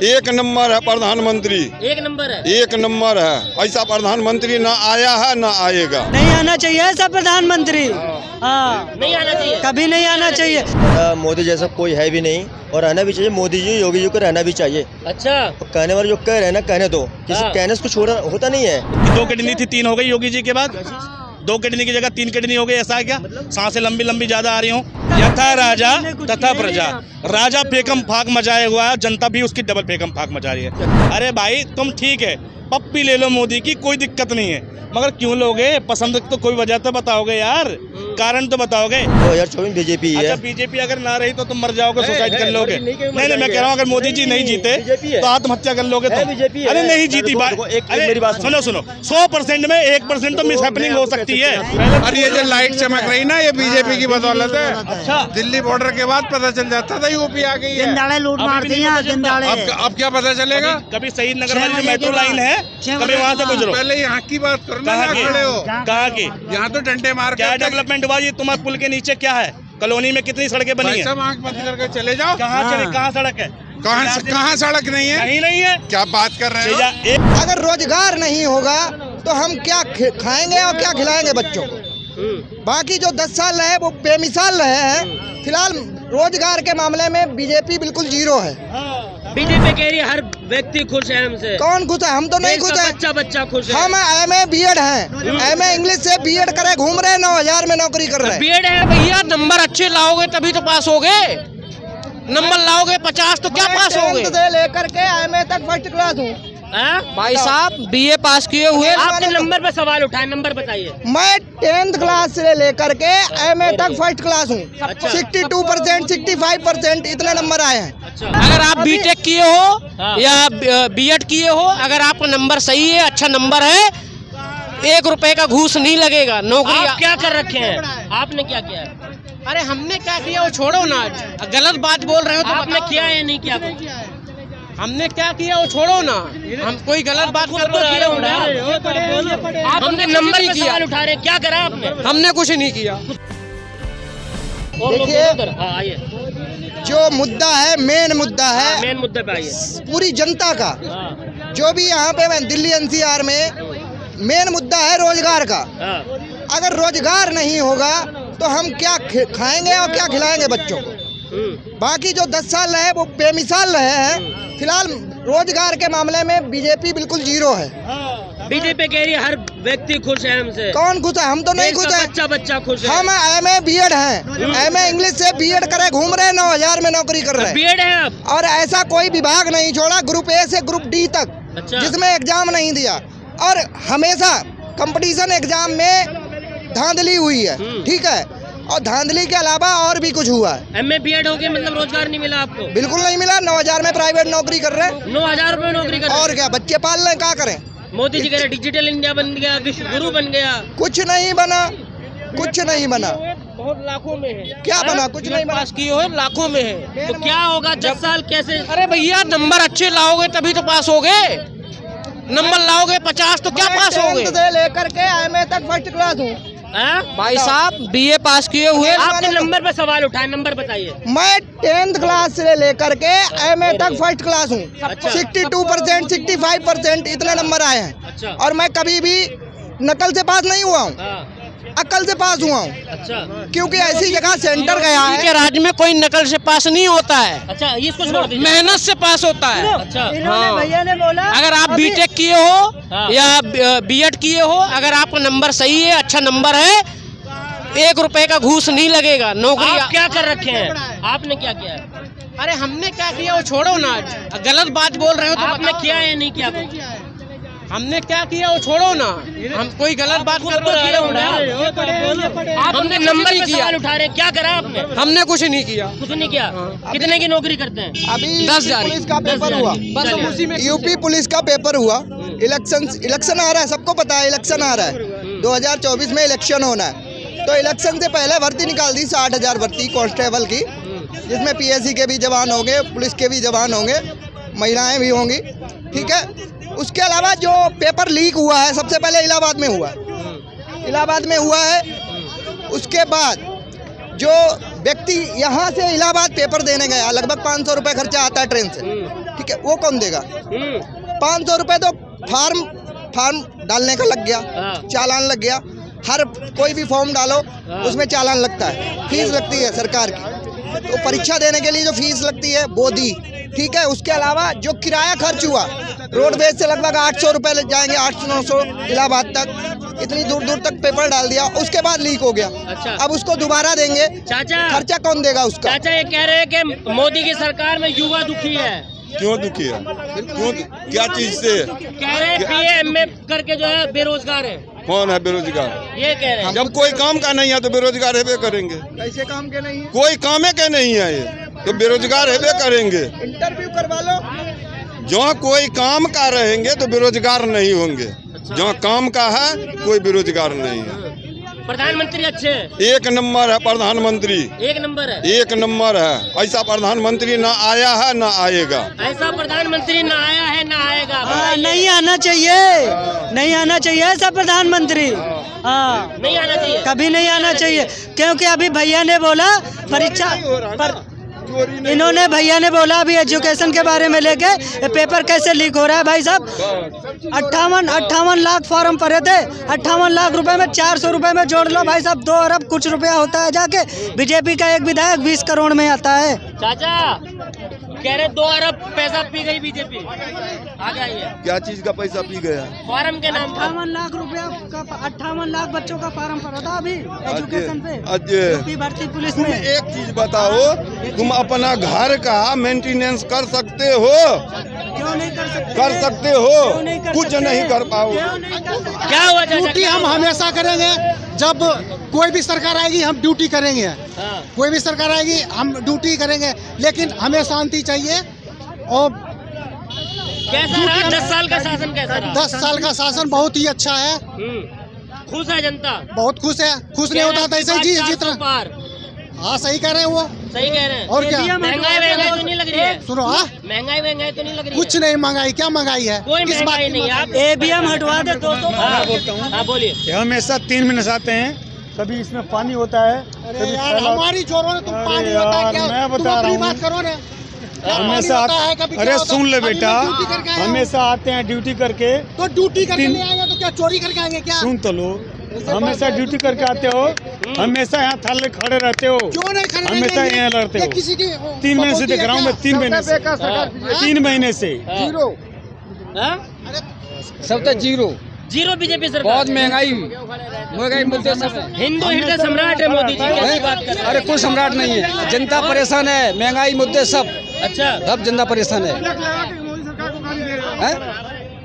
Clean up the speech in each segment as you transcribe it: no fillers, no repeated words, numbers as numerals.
एक नंबर है प्रधानमंत्री, एक नंबर है। एक नंबर है। ऐसा प्रधानमंत्री ना आया है ना आएगा। नहीं आना चाहिए ऐसा प्रधानमंत्री, हाँ नहीं आना चाहिए, कभी नहीं आना चाहिए। मोदी जैसा कोई है भी नहीं और रहना भी चाहिए। मोदी जी योगी जी को रहना भी चाहिए। अच्छा, कहने वाले जो कह रहे हैं ना कहने दो, किसी कहने से कुछ होता नहीं है। 2 किडनी थी 3 हो गई योगी जी के बाद। 2 किडनी की जगह 3 किडनी हो गई, ऐसा है क्या? सांसें लंबी लंबी ज्यादा आ रही हूँ। यथा राजा तथा प्रजा, राजा फेकम फाक मचाए हुआ है, जनता भी उसकी डबल फेकम फाक मचा रही है। अरे भाई तुम ठीक है पप्पी ले लो मोदी की, कोई दिक्कत नहीं है, मगर क्यों लोगे? पसंद तो कोई वजह तो बताओगे यार, कारण तो बताओगे। 2024 बीजेपी है। अच्छा बीजेपी अगर ना रही तो तुम मर जाओगे, सुसाइड कर लोगे। नहीं मैं कह रहा हूँ अगर मोदी जी नहीं जीते तो आत्महत्या कर लोगे तुम। अरे नहीं जीती बात, मेरी बात सुनो 100% में 1% तो मिस हैपनिंग हो सकती है। और ये जो लाइट चमक रही ना ये बीजेपी की बदौलत है। अच्छा, दिल्ली बॉर्डर के बाद पता चल जाता था यूपी आ गई है। लूट मारती हैं। अब क्या पता चलेगा? कभी शहीद नगर वाली जो मेट्रो लाइन है कभी वहाँ से गुजरो। पहले यहाँ की बात करो ना, कहाँ यहाँ खड़े हो। कहाँ की? यहाँ तो डंडे मार क्या डेवलपमेंट हुआ? ये तुम्हारे पुल के नीचे क्या है? कॉलोनी में कितनी सड़कें बनी है? सब आँख बंद करके चले जाओ। कहाँ चले? कहाँ सड़क है? कहाँ सड़क नहीं है? कहीं नहीं है। क्या बात कर रहे हो? अगर रोजगार नहीं होगा तो हम क्या खाएंगे और क्या खिलाएंगे बच्चों को? बाकी जो 10 साल रहे वो बेमिसाल रहे हैं। फिलहाल रोजगार के मामले में बीजेपी बिल्कुल जीरो है। बीजेपी कह रही है हर व्यक्ति खुश है हमसे। कौन खुश है? हम तो नहीं खुश है। बच्चा खुश है। हम MA BEd हैं, MA इंग्लिश से BEd करे घूम रहे, 9,000 में नौकरी कर रहे हैं। बीएड है भैया, नंबर अच्छे लाओगे तभी तो पास होगे। नंबर लाओगे 50 तो क्या पास होगे? से लेकर के MA तक फर्स्ट क्लास हूँ भाई साहब, BA पास किए हुए। आपने नंबर पे सवाल उठाए, नंबर बताइए। मैं 10th क्लास से लेकर के MA तक फर्स्ट क्लास हूँ। 62%, 65% इतने नंबर आए हैं। अच्छा, अगर आप बीटेक किए हो या बीएड किए हो, अगर आपका नंबर सही है, अच्छा नंबर है, 1 रुपए का घूस नहीं लगेगा। नौकरी आप क्या कर रखे हैं? आपने क्या किया है? अरे हमने क्या किया वो छोड़ो ना, गलत बात बोल रहे हो तो आपने किया है नहीं किया? हमने क्या किया वो छोड़ो ना, हम कोई गलत बात कर रहे हो। आपने नंबर पे सवाल उठा रहे, क्या करा आपने? हमने कुछ नहीं किया। देखिए, जो मुद्दा है, मेन मुद्दा है, मेन मुद्दे पे आइए। पूरी जनता का जो भी यहाँ पे दिल्ली NCR में मेन मुद्दा है रोजगार का। अगर रोजगार नहीं होगा तो हम क्या खाएंगे और क्या खिलाएंगे बच्चों को? बाकी जो 10 साल रहे वो बेमिसाल रहे हैं। फिलहाल रोजगार के मामले में बीजेपी बिल्कुल जीरो है। बीजेपी कह रही है हर व्यक्ति खुश है हमसे। कौन खुश है? हम तो नहीं खुश है। बच्चा खुश है। हम MA BEd हैं, MA इंग्लिश से BEd करे घूम रहे, 9,000 में नौकरी कर रहे हैं। बीएड है आप? और ऐसा कोई विभाग नहीं छोड़ा ग्रुप A से ग्रुप D तक। अच्छा। जिसमें एग्जाम नहीं दिया और हमेशा कंपटीशन एग्जाम में धांधली हुई है। ठीक है, और धांधली के अलावा और भी कुछ हुआ है। MA BEd हो गए मतलब रोजगार नहीं मिला आपको? बिल्कुल नहीं मिला। 9,000 में प्राइवेट नौकरी कर रहे हैं। 9,000 रुपए नौकरी कर रहे हैं। और क्या, बच्चे पाल रहे हैं, क्या करें? मोदी जी कह रहे डिजिटल इंडिया बन गया, विश्व गुरु बन गया। कुछ नहीं बना, कुछ नहीं बना। बहुत लाखों में है। क्या बना? कुछ नहीं बना। पास किए हुए लाखों में है। तो क्या होगा 10 साल कैसे? अरे भैया, नंबर अच्छे लाओगे तभी तो पास होगे। नंबर लाओगे 50 तो क्या पास होगे? 10th से लेकर के MA तक फर्स्ट क्लास हूँ भाई साहब, BA पास किए हुए। आपने नंबर पे सवाल उठाए, नंबर बताइए। मैं 10th क्लास से लेकर के MA तक फर्स्ट क्लास हूँ। अच्छा। 62%, 65% इतने नंबर आए हैं। अच्छा। और मैं कभी भी नकल से पास नहीं हुआ हूँ, अकल से पास हुआ हूँ। अच्छा, क्योंकि ऐसी जगह सेंटर गया है के राज्य में कोई नकल से पास नहीं होता है। अच्छा, इसको छोड़ दीजिए। मेहनत से पास होता है। अच्छा, हाँ। भैया ने बोला अगर आप बीटेक किए हो या बीएड किए हो, अगर आपका नंबर सही है, अच्छा नंबर है, 1 रुपए का घूस नहीं लगेगा। नौकरी आप क्या कर रखे हैं? आपने क्या किया है? अरे हमने क्या किया वो छोड़ो ना, गलत बात बोल रहे हो तो आपने किया है नहीं किया? हमने क्या किया वो छोड़ो ना, हम कोई गलत बात कर रहे हो। हमने नंबर पे सवाल उठा रहे, क्या करा आपने? हमने कुछ नहीं किया। कुछ नहीं किया। कितने की नौकरी करते हैं? अभी 10,000 पुलिस का पेपर हुआ, बस हम उसी में यूपी पुलिस का पेपर हुआ। इलेक्शन आ रहा है, सबको पता है इलेक्शन आ रहा है। 2024 में इलेक्शन होना है, तो इलेक्शन से पहले भर्ती निकाल दी 60,000 भर्ती कांस्टेबल की, जिसमें PSC के भी जवान होंगे, पुलिस के भी जवान होंगे, महिलाएं भी होंगी। ठीक है, उसके अलावा जो पेपर लीक हुआ है सबसे पहले इलाहाबाद में हुआ है। इलाहाबाद में हुआ है। उसके बाद जो व्यक्ति यहाँ से इलाहाबाद पेपर देने गया, लगभग 500 रुपये खर्चा आता है ट्रेन से। ठीक है, वो कौन देगा? 500 रुपए तो फार्म डालने का लग गया, चालान लग गया। हर कोई भी फॉर्म डालो उसमें चालान लगता है, फीस लगती है सरकार की। तो परीक्षा देने के लिए जो फीस लगती है वो दी, ठीक है। उसके अलावा जो किराया खर्च हुआ, रोडवेज से लगभग 800 रुपये लग जाएंगे, 800-900 इलाहाबाद तक, इतनी दूर दूर तक पेपर डाल दिया, उसके बाद लीक हो गया। अच्छा। अब उसको दोबारा देंगे, चाचा खर्चा कौन देगा उसका? चाचा ये कह रहे हैं कि मोदी की सरकार में युवा दुखी है। क्यों दुखी है? क्यों? क्या चीज से? कह रहे हैं BA MA करके जो है बेरोजगार है। कौन है बेरोजगार? ये कह रहे हैं। जब कोई काम का नहीं है तो बेरोजगार हेबे करेंगे। कैसे काम के नहीं है? कोई कामे के नहीं है ये, तो बेरोजगार हेबे करेंगे। इंटरव्यू करवा लो। जहाँ कोई काम का रहेंगे तो बेरोजगार नहीं होंगे, जहाँ काम का है कोई बेरोजगार नहीं है। प्रधानमंत्री अच्छे हैं, एक नंबर है प्रधानमंत्री, एक नंबर है, एक नंबर है। ऐसा प्रधानमंत्री ना आया है ना आएगा। ऐसा प्रधानमंत्री ना आया है ना आएगा। नहीं आना चाहिए, नहीं आना चाहिए ऐसा प्रधानमंत्री। हाँ, नहीं आना चाहिए, कभी नहीं आना चाहिए, क्योंकि अभी भैया ने बोला परीक्षा पर, इन्होंने भैया ने बोला अभी एजुकेशन के बारे में लेके पेपर कैसे लीक हो रहा है। भाई साहब 58 लाख फॉर्म भरे थे, 58 लाख रुपए में 400 रुपए में जोड़ लो भाई साहब, 2 अरब कुछ रुपया होता है। जाके बीजेपी का एक विधायक 20 करोड़ में आता है। चाचा कह रहे 2 अरब पैसा पी गई बीजेपी। आ जाइए, क्या चीज का पैसा पी गया? फॉर्म के नाम पर 58 लाख रुपया का, 58 लाख बच्चों का फॉर्म भरा था अभी एजुकेशन पे, यूपी भर्ती पुलिस में। एक चीज बताओ, तुम अपना घर का मेंटेनेंस कर सकते हो? क्यों नहीं कर सकते? कर सकते हो, कुछ नहीं कर पाओ। क्या हुआ चाचा? ड्यूटी हम हमेशा करेंगे, जब कोई भी सरकार आएगी हम ड्यूटी करेंगे। कोई भी सरकार आएगी हम ड्यूटी करेंगे, लेकिन हमें शांति चाहिए। और कैसा रहा 10 साल का शासन? कैसा रहा? 10 साल का शासन बहुत ही अच्छा है। खुश है जनता? बहुत खुश है, खुश नहीं होता तो ऐसे ही जितना। पार। हाँ सही कह रहे हैं, वो सही कह रहे हैं। और क्या? महंगाई तो नहीं लग रही है? सुनो, हाँ महंगाई तो नहीं लग रही कुछ है? नहीं, महंगाई क्या महंगाई है? कोई किस बात महंगाई की नहीं है। आप ABM हटवा दे 200। हाँ बोलता हूँ, हाँ बोलिए। हमेशा 3 मिनट आते हैं, कभी इसमें पानी होता है, अरे यार हमारी जोरों में तुम पानी होता है क्या? मैं तुम बता अपनी रहा बात हूँ। करो ना। हमेशा अरे सुन ले बेटा, हमेशा आते हैं ड्यूटी करके। तो ड्यूटी करके नहीं आएंगे तो क्या चोरी करके आएंगे क्या? सुन तो लो, हमेशा ड्यूटी करके आते हो, हमेशा यहाँ थाले खड़े रहते हो, क्यों नहीं खरीदेंगे? हमेशा यहाँ लड़ते हो। किसी की 3 महीने से देख रहा हूँ मैं, 3 महीने से, 3 महीने से जीरो। सब तो जीरो जीरो बीजेपी सरकार। बहुत महंगाई मुद्दे सब है। हिंदू हृदय सम्राट है मोदी जी, कैसी बात कर रहे हैं? अरे कोई सम्राट नहीं है, जनता परेशान है, महंगाई मुद्दे सब, अच्छा सब जनता परेशान है।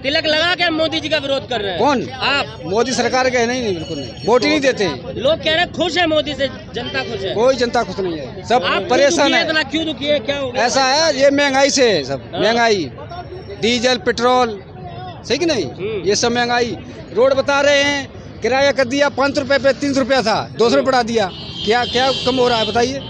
तिलक लगा के हम मोदी जी का विरोध कर रहे हैं। कौन? आप? मोदी सरकार के नहीं, बिल्कुल नहीं, वोट ही नहीं देते। लोग कह रहे हैं खुश है मोदी से, जनता खुश है। कोई जनता खुश नहीं है, सब आप परेशान है। इतना क्यों दुखी है? क्या हो गया? ऐसा है, ये महंगाई से है सब, महंगाई, डीजल पेट्रोल, सही कि नहीं, ये सब महंगाई। रोड बता रहे हैं किराया कर दिया 5 रुपए पे 3 रुपया था, 200 बढ़ा दिया। क्या क्या कम हो रहा है बताइए?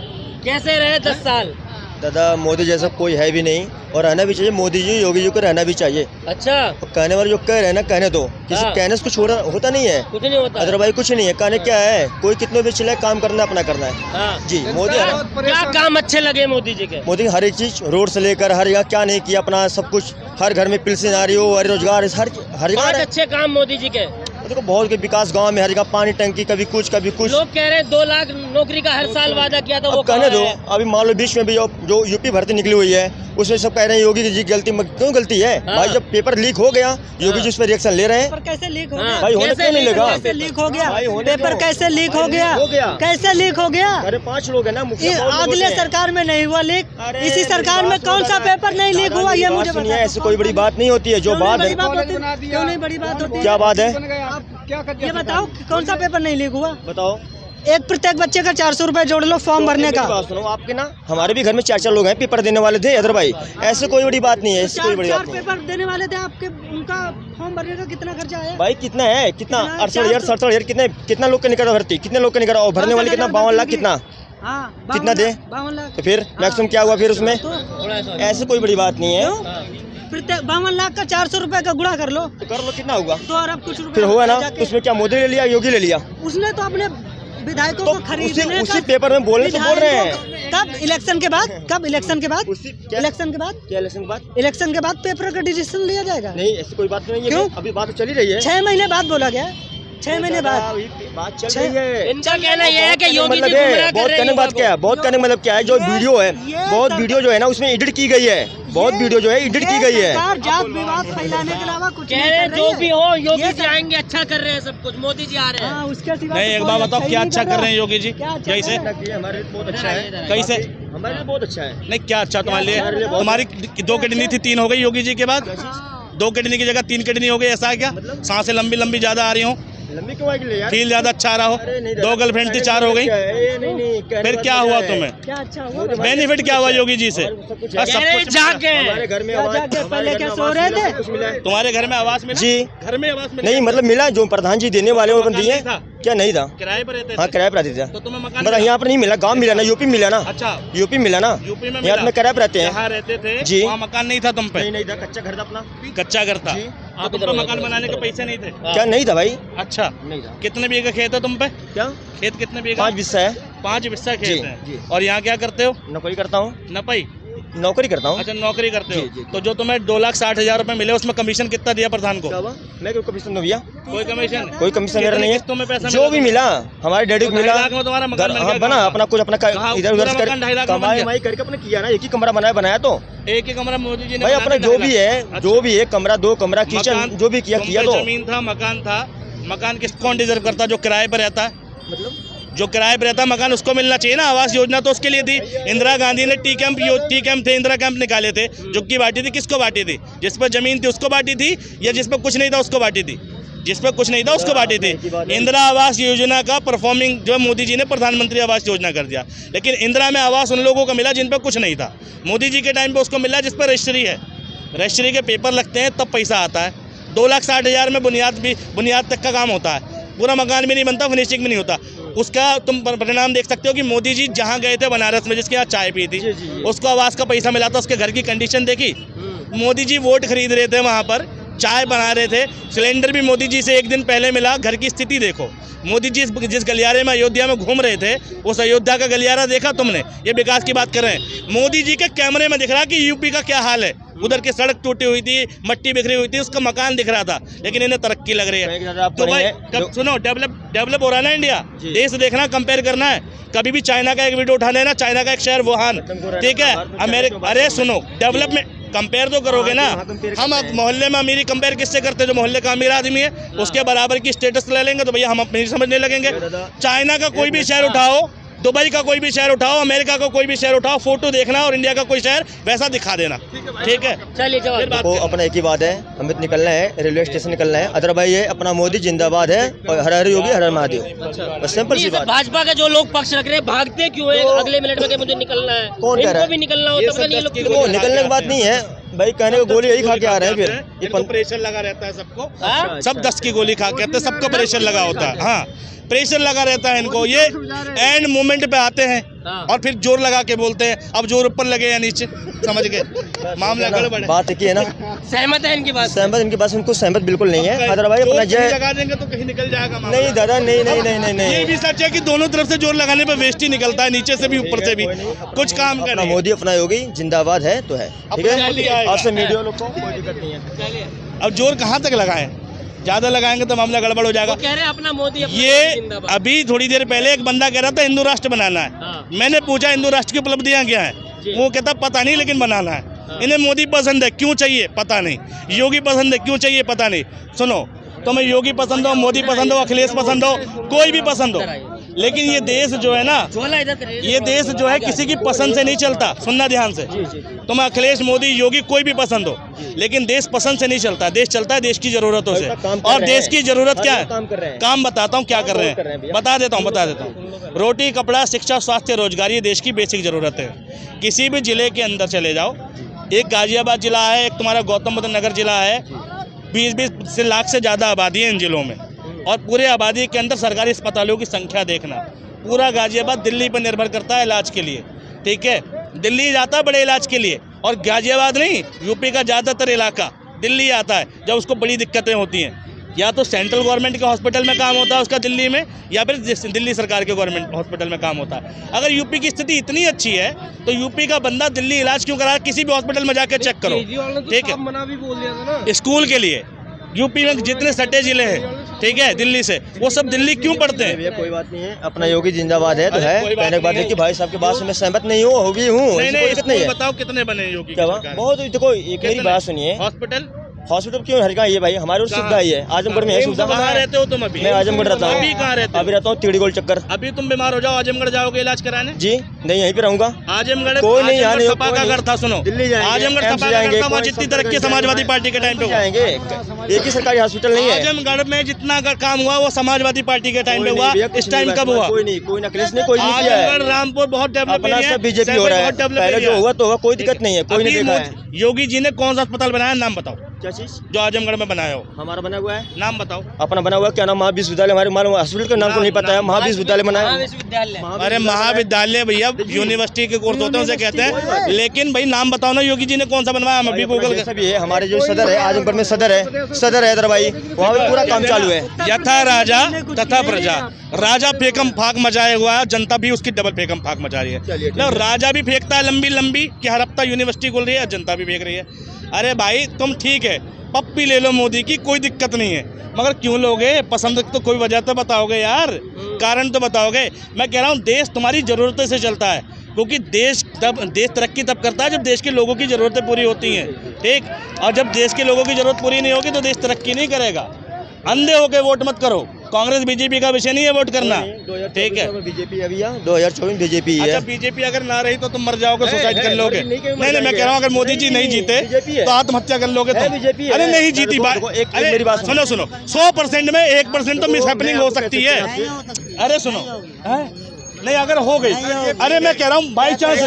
कैसे रहे 10 साल? दादा मोदी जैसा कोई है भी नहीं, और रहना भी चाहिए। मोदी जी योगी जी को रहना भी चाहिए। अच्छा, और कहने वाले जो कह रहे हैं ना, कहने दो, किसी हाँ। कहने से कुछ होता नहीं है, कुछ नहीं होता। अदरवाइज कुछ नहीं है। कहने क्या है, कोई कितने भी चले, काम करना अपना करना है। हाँ। जी मोदी क्या काम अच्छे लगे मोदी जी के? मोदी हर एक चीज, रोड से लेकर हर जगह क्या नहीं किया, अपना सब कुछ, हर घर में पेंशन आ रही हो, हर रोजगार, हर जगह। 5 अच्छे काम मोदी जी के। देखो बहुत के विकास गांव में हर जगह, पानी टंकी, कभी कुछ कभी कुछ। लोग कह रहे हैं 2 लाख नौकरी का हर साल वादा किया था, वो कहने दो। कहाँ है? अभी मान लो बीच में भी जो यूपी भर्ती निकली हुई है, उसमें सब कह रहे हैं योगी जी गलती, क्यों गलती है? हाँ। भाई जब पेपर लीक हो गया, योगी जी उस पर रिएक्शन ले रहे हैं। पेपर कैसे लीक हो हाँ। गया? भाई होने क्यों नहीं लगा? कैसे लीक हो गया? भाई होने पेपर दो। कैसे लीक हो गया? हो गया। कैसे लीक हो गया? अरे 5 लोग है ना, मुखिया बहुत लोग अगले होते हैं। सरकार में नहीं हुआ लीक, अरे इसी सरकार में बात कौन सा सुनिए, पेपर नहीं लीक हुआ? ये मुझे सुनिए, बताओ। ऐसी कोई बड़ी बात नहीं होती है। जो बात है, क्यों नहीं बड़ी बात होती है? क्या बात है ये बताओ कौन सा पेपर नहीं लीक हुआ? बताओ। एक प्रत्येक बच्चे का 400 रुपए जोड़ लो फॉर्म भरने का। बात सुनो, आपके ना हमारे भी घर में 4 लोग हैं पेपर देने वाले थे, अदर भाई ऐसे कोई बड़ी बात नहीं है, ऐसी कोई बड़ी बात नहीं है। पेपर देने वाले थे आपके, उनका फॉर्म भरने का कितना खर्चा आया? भाई कितना है, कितना 68,000 67,000, कितना लोग के निकला भर्ती, कितने लोग के निकला, और भरने वाले कितना 52 लाख, कितना हाँ, कितना दे? 52 लाख। तो फिर मैक्सिमम क्या हुआ फिर उसमें? तो ऐसे कोई बड़ी बात नहीं है। प्रत्येक 52 लाख का 400 रुपए का गुणा कर लो, तो कर लो, कितना होगा? 2 अरब कुछ रुपए। फिर हुआ ना, तो उसमें क्या मोदी ले लिया, योगी ले लिया? उसने तो अपने विधायकों तो को खरीदने उसी पेपर में बोल रहे हैं। कब इलेक्शन के बाद? कब इलेक्शन के बाद? इलेक्शन के बाद? क्या इलेक्शन के बाद? इलेक्शन के बाद पेपर का डिसीजन लिया जाएगा। नहीं, ऐसी कोई बात नहीं है। क्यों? अभी बात तो चल ही रही है। 6 महीने बाद बोला गया, 6 महीने बाद बात चल रही है। इनका कहना यह है कि योगी जी मतलब गुमराह कर बहुत रहे कहने हैं बात क्या है, बहुत कहने मतलब क्या है, जो वीडियो है, बहुत वीडियो जो है ना उसमें एडिट की गई है, बहुत वीडियो जो है एडिट की गई है। सरकार जात विवाद फैलाने के अलावा कुछ कह नहीं रहे कर हैं, रही जो है। भी हो योगी ये जी आएंगे, अच्छा कर रहे हैं सब कुछ, मोदी जी आ रहे हैं। हाँ, उसके सिवा नहीं, तो एक कोई बात बताओ, अच्छा क्या ही अच्छा नहीं कर रहे हैं योगी जी? क्या अच्छा कैसे? कर रहे हैं? हमारे लिए बहुत अच्छा है। कैसे? हमारे लिए बहुत अच्छा है। नहीं, क्या अच्छा तुम्हारे लिए? तुम्हारी 2 किडनी थी, 3 हो गई योगी जी के बाद। 2 किडनी की जगह 3 किडनी हो गई, ऐसा है क्या? सांसें लंबी लंबी ज्यादा आ रही हो, लंबी क्यों आएगी यार? फील ज्यादा अच्छा आ रहा हो, अरे नहीं, 2 गर्लफ्रेंड थी, 4 हो गई, नहीं, फिर क्या हुआ तुम्हें? क्या अच्छा हुआ? बेनिफिट क्या हुआ योगी जी से? कुछ बस सब कह रहे कुछ जाग गए हैं। हमारे घर में क्या आवाज- जाके हमारे पहले घर क्या में सो आवाज रहे मिला, थे? सब कुछ मिला है। तुम्हारे घर में आवास मिला? जी घर में आवास मिला? नहीं, मतलब मिला जो प्रधान जी देने वाले उनको दिए। मकान नहीं था? क्या नहीं था? किराए पर रहते हाँ, थे? किराए पर रहते थे। तो तुम्हें मकान मतलब मिला? यहाँ पर नहीं मिला, गांव मिला ना, यूपी मिला ना। अच्छा, यूपी मिला ना, यूपी में यहाँ मिला? में किराए पर रहते हैं। जहाँ रहते थे जी। वहाँ मकान नहीं था तुम पे? नहीं था, कच्चा घर था अपना। कच्चा घर था, जी। तो तुम पे मकान बनाने के पैसे नहीं थे? क्या नहीं था भाई? अच्छा, नहीं था। कितने बीघे खेत है तुम पे? क्या? खेत कितने बीघा? 5 बिस्सा है। 5 बिस्सा जी, खेत है। जी। और यहाँ क्या करते हो? नौकरी करता हूँ। नपाई? नौकरी करता हूँ। अच्छा, नौकरी करते हो। जी, जी। तो जो तुम्हें 2,60,000 रुपए मिले, उसमें कमीशन कितना दिया प्रधान को? क्या हुआ? मैं कोई कमीशन नहीं दिया, कोई कमीशन? कोई कमीशन मेरा नहीं किस्तों में पैसा है। जो भी मिला हमारे डैडी को तो मिला। 2.5 लाख में तुम्हारा मकान बन हाँ, गया? बना अपना कुछ अपना कहाँ? इधर उधर पूरा कर मकान 2.5 लाख में बन कमाई गया? वमाई करके अपने किया ना, एक ही कमरा बनाया तो एक ही कमरा मोदी जी ने भाई बना अपना दिया, जो 2.5 भी है, लाख। जो भी है, कमरा 2 कमरा किचन मकान जो भी किया तुम किया पे तो जमीन था, मकान था, मकान किस कौन डिजर्व करता? जो किराए पर रहता है। मतलब जो किराए पर रहता है मकान, उसको मिलना चाहिए ना। आवास योजना तो उसके लिए थी। इंदिरा गांधी ने टी कैंप थे, इंदिरा कैंप निकाले थे। जो की बांटी थी, किसको बांटी थी? जिस पर जमीन थी उसको बांटी थी, या जिस पर कुछ नहीं था उसको बांटी थी? जिस पर कुछ नहीं था उसको बांटी थी। इंदिरा आवास योजना का परफॉर्मिंग जो मोदी जी ने प्रधानमंत्री आवास योजना कर दिया, लेकिन इंदिरा में आवास उन लोगों को मिला जिन पर कुछ नहीं था। मोदी जी के टाइम पे उसको मिला जिस पर रजिस्ट्री है, रजिस्ट्री के पेपर लगते हैं तब पैसा आता है। 2,60,000 में बुनियाद तक का काम होता है, पूरा मकान भी नहीं बनता, फिनिशिंग भी नहीं होता। उसका तुम परिणाम देख सकते हो कि मोदी जी जहाँ गए थे बनारस में, जिसके यहाँ चाय पी थी, उसको आवास का पैसा मिला था। उसके घर की कंडीशन देखी? मोदी जी वोट खरीद रहे थे, वहाँ पर चाय बना रहे थे, सिलेंडर भी मोदी जी से 1 दिन पहले मिला। घर की स्थिति देखो। मोदी जी जिस गलियारे में अयोध्या में घूम रहे थे, उस अयोध्या का गलियारा देखा तुमने? ये विकास की बात कर रहे हैं। मोदी जी के कैमरे में दिख रहा कि यूपी का क्या हाल है। उधर की सड़क टूटी हुई थी, मट्टी बिखरी हुई थी, उसका मकान दिख रहा था, लेकिन इन्हें तरक्की लग रही है। तो भाई सुनो, डेवलप हो रहा है ना इंडिया, देश देखना, कंपेयर करना है। कभी भी चाइना का एक वीडियो उठा लेना, चाइना का एक शहर वुहान, ठीक है, अमेरिका। अरे सुनो, डेवलपमेंट कंपेयर तो करोगे ना। हम मोहल्ले में अमीरी कंपेयर किससे करते हैं? जो मोहल्ले का अमीर आदमी है उसके बराबर की स्टेटस ले लेंगे तो भैया हम अपनी समझने लगेंगे। चाइना का कोई भी शहर उठाओ, दुबई का कोई भी शहर उठाओ, अमेरिका का कोई भी शहर उठाओ, फोटो देखना और इंडिया का कोई शहर वैसा दिखा देना, ठीक है? चलिए वो अपना एक ही बात है, हमें तो निकलना है, रेलवे स्टेशन निकलना है। अदरवाइज ये अपना मोदी जिंदाबाद है और हर हर योगी हर हर महादेव, बस सिंपल सी बात। भाजपा का जो लोग पक्ष रख रहे हैं, भागते क्यों है? अगले मिनट में मुझे निकलना है, कौन कह रहा है? भी निकलना होता है, वो निकलने की बात नहीं है भाई, कहने को गोली यही खा के आ रहे हैं। फिर ये प्रेशर लगा रहता है सबको, सब 10 की गोली खा के आते हैं, सबको प्रेशर लगा होता है। हाँ, प्रेशर लगा रहता है इनको। ये एंड मोमेंट पे आते हैं और फिर जोर लगा के बोलते हैं। अब जोर ऊपर लगे या नीचे, समझ गए? मामला गड़बड़ है। बात है ना, सहमत है इनकी बात? सहमत, इनकी बात उनको सहमत बिल्कुल नहीं है। अदरवाइज अपना जय लगा देंगे तो कहीं निकल जाएगा मामला। नहीं दादा, नहीं नहीं नहीं नहीं नहीं, ये भी सच है कि दोनों तरफ से जोर लगाने पे वेस्ट ही निकलता है, नीचे से भी ऊपर से भी। कुछ काम अपना करें। मोदी अपना योगी जिंदाबाद है तो है, ठीक है। आपसे मीडिया लोग को कोई दिक्कत नहीं है। अब जोर कहाँ तक लगाएं? ज्यादा लगाएंगे तो मामला गड़बड़ हो जाएगा। कह रहे हैं अपना मोदी, अपना ये जिंदाबाद। अभी थोड़ी देर पहले एक बंदा कह रहा था हिंदू राष्ट्र बनाना है। मैंने पूछा हिंदू राष्ट्र की उपलब्धियां क्या है? वो कहता पता नहीं, लेकिन बनाना है। इन्हें मोदी पसंद है, क्यों चाहिए पता नहीं। योगी पसंद है, क्यों चाहिए पता नहीं। सुनो, तुम्हें योगी पसंद हो, मोदी पसंद हो, अखिलेश पसंद हो, कोई भी पसंद हो, लेकिन ये देश जो है ना, ये देश जो है किसी की पसंद से नहीं चलता। सुनना ध्यान से, तुम्हें अखिलेश, मोदी, योगी कोई भी पसंद हो, लेकिन देश पसंद से नहीं चलता। देश चलता है देश की जरूरतों से। और देश की जरूरत क्या है? काम बताता हूँ क्या कर रहे हैं, बता देता हूँ। रोटी, कपड़ा, शिक्षा, स्वास्थ्य, रोजगार, ये देश की बेसिक जरूरत है। किसी भी जिले के अंदर चले जाओ, एक गाजियाबाद जिला है, एक तुम्हारा गौतम बुद्ध नगर जिला है, 20-20 लाख से ज़्यादा आबादी है इन जिलों में। और पूरे आबादी के अंदर सरकारी अस्पतालों की संख्या देखना, पूरा गाजियाबाद दिल्ली पर निर्भर करता है इलाज के लिए, ठीक है? दिल्ली जाता है बड़े इलाज के लिए, और गाजियाबाद नहीं, यूपी का ज़्यादातर इलाका दिल्ली आता है जब उसको बड़ी दिक्कतें होती हैं। या तो सेंट्रल गवर्नमेंट के हॉस्पिटल में काम होता है उसका दिल्ली में, या फिर दिल्ली सरकार के गवर्नमेंट हॉस्पिटल में काम होता है। अगर यूपी की स्थिति इतनी अच्छी है तो यूपी का बंदा दिल्ली इलाज क्यों करा? किसी भी हॉस्पिटल में जाकर चेक करो, ठीक है। मना भी बोल दिया था ना स्कूल के लिए यूपी में जितने सटे जिले हैं, ठीक है, दिल्ली से, वो सब दिल्ली क्यों पढ़ते हैं? कोई बात नहीं है, अपना योगी जिंदाबाद है तो है। कहने की बात है कि भाई साहब के बात से मैं सहमत नहीं हूँ, हो भी हूँ, नहीं, दिक्कत नहीं है। बताओ कितने बने योगी क्या की सरकार? बहुत देखो, एक मेरी बात सुनिए। हॉस्पिटल क्यों हर जगह ये भाई, हमारे और सुविधा ही है। आजमगढ़ में है सुविधा। कहाँ रहते हो तुम अभी? मैं आजमगढ़ रहता हूँ। अभी कहाँ रहते हो? अभी रहता हूँ तिड़ी गोल चक्कर। अभी तुम बीमार हो जाओ आजमगढ़ जाओगे इलाज कराने? जी नहीं, यहीं पे रहूंगा। आजमगढ़ कोई नहीं, यहाँ नहीं, सपा का करता, सुनो, दिल्ली जाएंगे, आजमगढ़ एम्स सपा का जाएंगे, करता, वहाँ जितनी तरक्की समाजवादी पार्टी के टाइम पे हुआ। जाएंगे, एक ही सरकारी हॉस्पिटल नहीं है। आजमगढ़ में जितना काम हुआ वो समाजवादी पार्टी के टाइम पे हुआ। इस टाइम कब हुआ? कोई नहीं, कोई नकलेस नहीं, कोई नहीं किया है। आजमगढ़ रामपुर बहुत डेवलप अपना सब बीजेपी हो रहा है। पहले जो हुआ तो हुआ, कोई दिक्कत नहीं है, कोई नहीं देखा है। योगी जी ने कौन सा अस्पताल बनाया, नाम बताओ। क्या चीज जो आजमगढ़ में बनाया हो? हमारा बना हुआ है, नाम बताओ। अपना बना हुआ, क्या नाम, महाविश्वविद्यालय। हमारे मालूम हॉस्पिटल का नाम को नहीं पता है, महाविश्वविद्यालय बनाया। अरे महाविद्यालय भैया यूनिवर्सिटी के कोर्स होते हैं उसे कहते हैं, लेकिन भाई नाम बताओ ना, योगी जी ने कौन सा बनवाया? हम अभी गूगल सभी है। हमारे जो सदर है, आजमगढ़ में सदर है दरबाई, वहाँ पे पूरा काम चालू है। यथा राजा तथा प्रजा, राजा फेकम फाक मचाए हुआ है, जनता भी उसकी डबल फेकम फाक मचा रही है। राजा भी फेंकता है लंबी लंबी कि हर हफ्ता यूनिवर्सिटी खोल रही है, जनता भी फेंक रही है। अरे भाई तुम ठीक है, पप्पी ले लो मोदी की, कोई दिक्कत नहीं है, मगर क्यों लोगे? पसंद तो कोई वजह तो बताओगे यार, कारण तो बताओगे। मैं कह रहा हूँ देश तुम्हारी ज़रूरतों से चलता है, क्योंकि देश तरक्की तब करता है जब देश के लोगों की ज़रूरतें पूरी होती हैं, ठीक। और जब देश के लोगों की ज़रूरत पूरी नहीं होगी तो देश तरक्की नहीं करेगा। अंधे होके वोट मत करो। कांग्रेस बीजेपी का विषय नहीं है वोट करना, ठीक है। बीजेपी अभी 2024 बीजेपी है। अच्छा बीजेपी अगर ना रही तो तुम मर जाओगे, सुसाइड कर लोगे? नहीं, मैं कह रहा हूँ अगर मोदी जी नहीं जीते तो आत्महत्या कर लोगे तुम। अरे नहीं जीती बात, मेरी बात सुनो 100% में 1% तो मिसहैपनिंग हो सकती है। अरे सुनो, नहीं अगर हो गई, अरे मैं कह रहा हूँ बाई चांस।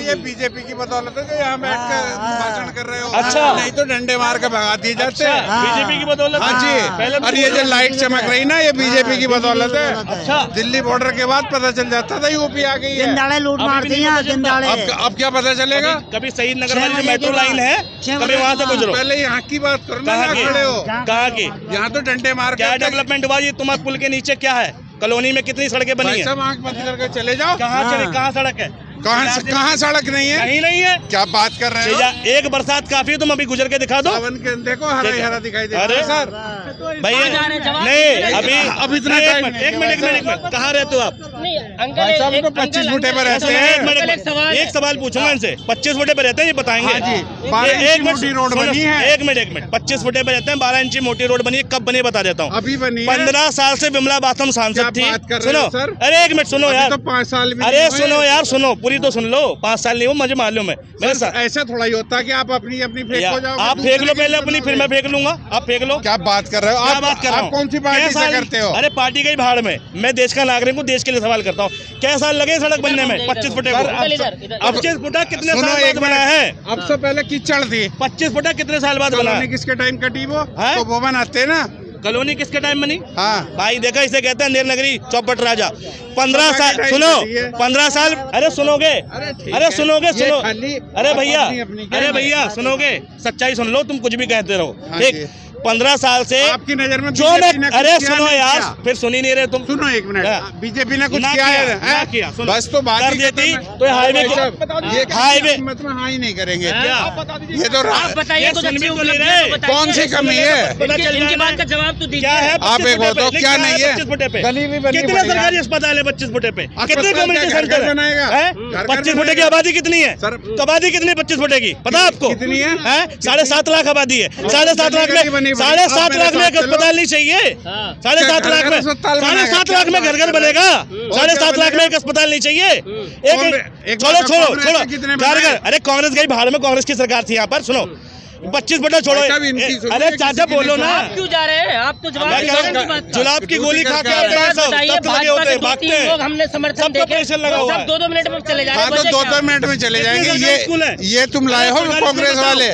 ये बीजेपी की बदौलत है कि यहाँ बैठकर भाषण कर रहे हो। अच्छा, नहीं तो डंडे मार के भगा दिए जाते हैं। बीजेपी की बदौलत? हाँ जी। और ये जो लाइट चमक रही ना, ये बीजेपी की बदौलत है। अच्छा, दिल्ली बॉर्डर के बाद पता चल जाता था यूपी आ गई है। लूट मारती हैं। अब क्या पता चलेगा? कभी शहीद नगर वाली जो मेट्रो लाइन है, कभी वहाँ से गुजरो। पहले यहाँ की बात करो ना, कहाँ खड़े हो। कहाँ की? यहाँ तो डंडे मार क्या डेवलपमेंट हुआ? ये तुम्हारे पुल के नीचे क्या है? कॉलोनी में कितनी सड़कें बनी है? सब आंख बंद करके चले जाओ। कहाँ सड़क है? कहाँ सड़क नहीं है? कहीं नहीं है। क्या बात कर रहे हो? एक बरसात काफी है, तुम अभी गुजर के दिखा दो। सावन के देखो हरा दिखाई दे रहा है सर। भैया नहीं, अभी इतना टाइम। एक मिनट, कहाँ रहते हो आप? भाई साहब तो 25 फुटे पर रहते हैं। एक सवाल पूछूंगा इनसे, 25 फुटे पे रहते हैं, ये बताएंगे। 12 इंची मोटी रोड बनी है। एक मिनट, 25 फुटे पे रहते हैं, 12 इंची मोटी रोड बनी है। कब बनी बता देता हूँ। अभी बनी है। 15 साल से विमला बाथम सांसद थी। सुनो, सर? अरे एक मिनट सुनो यार, तो 5 साल भी। अरे सुनो यार, सुनो पूरी तो सुन लो। 5 साल नहीं हो, मुझे मालूम है। मेरे साथ ऐसा थोड़ा ही होता है कि आप अपनी फेंक हो जाओ। आप फेंक लो पहले अपनी, फिर मैं फेंक लूंगा। आप फेंक लो। क्या बात कर रहे हो? आप कौन सी पार्टी से करते हो? अरे पार्टी गई भाड़ में, मैं देश का नागरिक हूँ, देश के लिए सवाल करता हूँ। क्या साल लगे सड़क बनने में? 25 फुटे को। 25 फुटा कितने साल बाद बना है? अब से पहले कीचड़ थी। 25 फुटा कितने साल बाद बना? किसके टाइम कटी वो? तो वो बनाते ना। कॉलोनी किसके टाइम बनी? हाँ भाई देखा, इसे कहते हैं निर्नगरी चौपट राजा। 15 साल सुनो, 15 साल। अरे सुनोगे, अरे सुनोगे, सुनो। अरे भैया सुनोगे, सच्चाई सुन लो, तुम कुछ भी कहते रहो, ठीक। 15 साल से आपकी नजर में जो मैं, अरे सुनो यार, फिर सुन ही नहीं रहे तुम। सुनो एक मिनट, बीजेपी ने कुछ किया है? बस तो बात कर देती तो हाईवे मतलब हाँ ही नहीं करेंगे। ये तो आप बताइए तो कौन सी कमी है? इनकी बात का जवाब तो दीजिए। क्या है? आप एक बताओ, क्या नहीं है? 25 फुटे पे गली भी बनी कितने सरकारी अस्पताल है? 25 फुटे पे कितने कम्युनिटी सेंटर बनाएगा? 25 फुटे की आबादी कितनी है? आबादी कितनी 25 फुटे की पता आपको? कितनी है? 7.5 लाख आबादी है। 7.5 लाख में 7.5 लाख में एक अस्पताल नहीं चाहिए? 7.5 लाख में 7.5 लाख में घर बनेगा? 7.5 लाख में एक अस्पताल नहीं चाहिए? एक छोड़ो कारगर। अरे कांग्रेस गई भाड़ में, कांग्रेस की सरकार थी यहाँ पर। सुनो 25 फुटा छोड़ो। अरे चाचा बोलो ना, आप क्यों जा रहे हैं? आप तो जवाब जुलाब की गोली खा के आते हैं, भागते हैं। हमने समर्थन देके सब 2-2 मिनट में चले जा रहे हैं। हाँ तो 2-2 मिनट में चले जाएंगे। ये तुम लाए हो कांग्रेस वाले,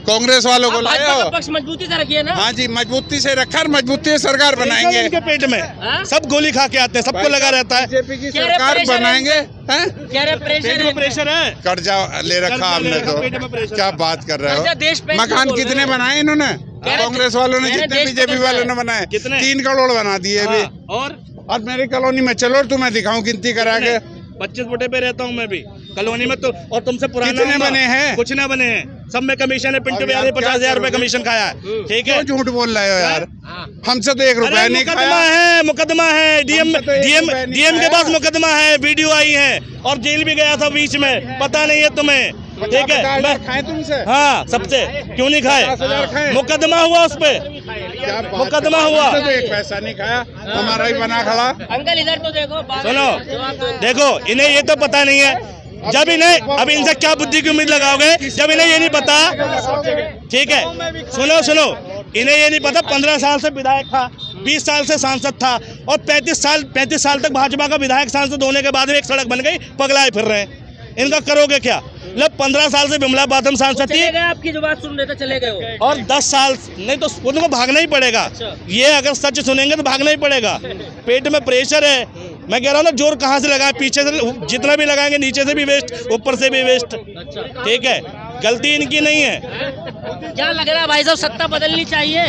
कांग्रेस वालों को लाए हो। पक्ष मजबूती से रखिए ना। हाँ जी, मजबूती से रखा, मजबूती से सरकार बनाएंगे। इनके पेट में सब गोली खा के आते हैं, सबको लगा रहता है। बीजेपी की सरकार बनाएंगे। प्रेशर है, कर्जा ले रखा हमने तो। क्या बात कर रहे हो? मकान कितने बनाए इन्होंने? कांग्रेस वालों ने जितने बीजेपी वालों ने बनाए कितने? 3 करोड़ बना दिए अभी। और मेरी कॉलोनी में चलो तुम्हें दिखाऊं गिनती करा के। 25 फुटे पे रहता हूँ मैं भी कॉलोनी में तो, और तुमसे पुराना कितने होगा। बने हैं? कुछ ना बने हैं, सब में कमीशन है। पिंटू बिहारी 50,000 रुपए कमीशन खाया है, ठीक है। क्यों झूठ बोल रहे हो यार? हमसे तो 1 रुपया नहीं खाया। मुकदमा है डीएम के पास मुकदमा है, वीडियो आई है, और जेल भी गया था बीच में, पता नहीं है तुम्हें, ठीक है। मैं खाए तुमसे? हाँ, सबसे क्यों नहीं खाए? 50,000 खाए। मुकदमा हुआ उस पे, मुकदमा हुआ। हमसे तो 1 पैसा नहीं खाया, हमारा ही बना खड़ा। अंकल इधर तो देखो, सुनो, देखो इन्हें ये तो पता नहीं है। जब इन्हें, अब इनसे क्या बुद्धि की उम्मीद लगाओगे जब इन्हें ये नहीं पता, ठीक है। सुनो, इन्हें ये नहीं पता 15 साल से विधायक था, 20 साल से सांसद था, और 35 साल तक भाजपा का विधायक सांसद होने के बाद एक सड़क बन गई, पगलाए फिर रहे हैं। इनका करोगे क्या? मतलब 15 साल से विमला बादम सांसद थी, आपकी जो बात सुन रहे थे चले गए हो, और 10 साल नहीं तो उनको भागना ही पड़ेगा। ये अगर सच सुनेंगे तो भागना ही पड़ेगा। पेट में प्रेशर है, मैं कह रहा हूँ ना, जोर कहाँ से लगाए? पीछे से जितना भी लगाएंगे, नीचे से भी वेस्ट, ऊपर से भी वेस्ट, ठीक है। गलती इनकी नहीं है। क्या लग रहा है भाई साहब, सत्ता बदलनी चाहिए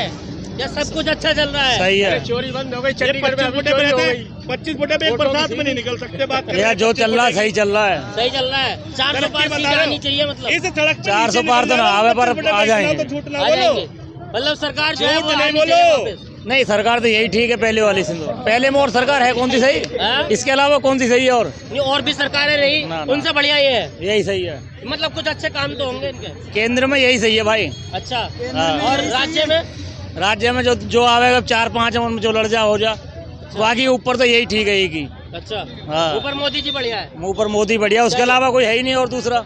या सब कुछ अच्छा चल रहा है? सही है। चोरी बंद हो गई, 25 फुटे पे रहते हैं, 25 फुटे पे एक बरसात में नहीं निकल सकते। बात यार जो चल रहा है सही चल रहा है। सही चल रहा है। 400 पार सीटें आनी चाहिए, मतलब इस सड़क 400 पार तो ना आवे, पर आ जाएंगे। तो झूठ ना आ बोलो, जाएंगे। मतलब सरकार जो है वो झूठ नहीं आनी चाहिए बोलो। वापस। नहीं, सरकार तो यही ठीक है पहले वाली से। पहले में और सरकार है कौन सी सही? हाँ? इसके अलावा कौन सी सही है? और भी सरकारें रही, ना, ना। उनसे बढ़िया ये है। यही सही है। मतलब कुछ अच्छे काम तो होंगे इनके। केंद्र में यही सही है भाई। अच्छा, हाँ। और राज्य में जो आवेगा 4-5 उनमें जो लड़ जा हो जा, बाकी ऊपर तो यही ठीक है एक ही। अच्छा, हाँ। ऊपर मोदी जी बढ़िया है। ऊपर मोदी बढ़िया, उसके अलावा कोई है ही नहीं और दूसरा।